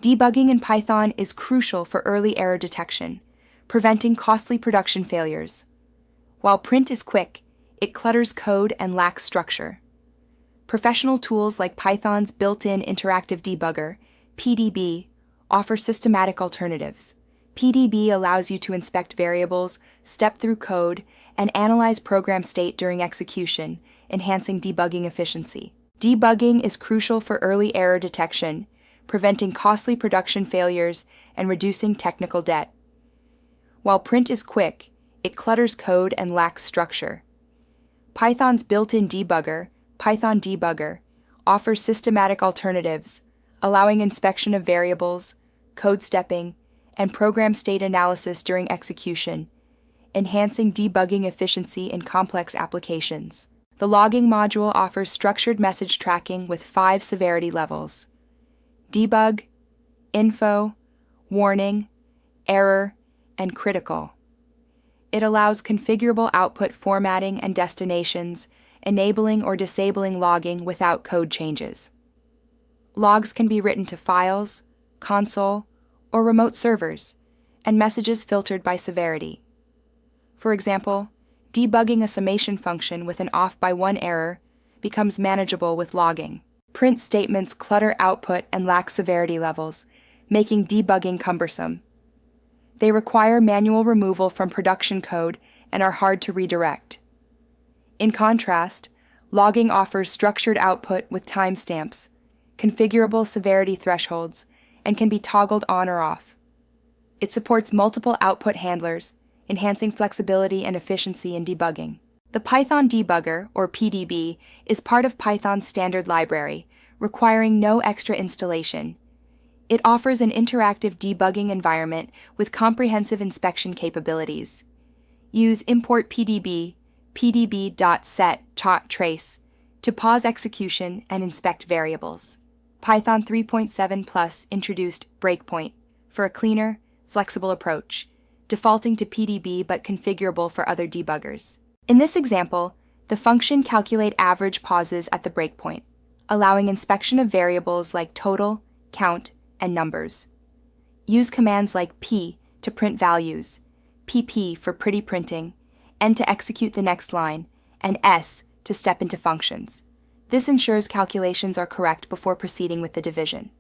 Debugging in Python is crucial for early error detection, preventing costly production failures. While print is quick, it clutters code and lacks structure. Professional tools like Python's built-in interactive debugger, PDB, offer systematic alternatives. PDB allows you to inspect variables, step through code, and analyze program state during execution, enhancing debugging efficiency. Debugging is crucial for early error detection, preventing costly production failures and reducing technical debt. While print is quick, it clutters code and lacks structure. Python's built-in debugger, Python Debugger, offers systematic alternatives, allowing inspection of variables, code stepping, and program state analysis during execution, enhancing debugging efficiency in complex applications. The logging module offers structured message tracking with 5 severity levels: debug, info, warning, error, and critical. It allows configurable output formatting and destinations, enabling or disabling logging without code changes. Logs can be written to files, console, or remote servers, and messages filtered by severity. For example, debugging a summation function with an off-by-1 error becomes manageable with logging. Print statements clutter output and lack severity levels, making debugging cumbersome. They require manual removal from production code and are hard to redirect. In contrast, logging offers structured output with timestamps, configurable severity thresholds, and can be toggled on or off. It supports multiple output handlers, enhancing flexibility and efficiency in debugging. The Python Debugger, or PDB, is part of Python's standard library, requiring no extra installation. It offers an interactive debugging environment with comprehensive inspection capabilities. Use import pdb, pdb.set.trace to pause execution and inspect variables. Python 3.7 Plus introduced breakpoint for a cleaner, flexible approach, defaulting to PDB but configurable for other debuggers. In this example, the function calculate average pauses at the breakpoint, allowing inspection of variables like total, count, and numbers. Use commands like p to print values, pp for pretty printing, n to execute the next line, and s to step into functions. This ensures calculations are correct before proceeding with the division.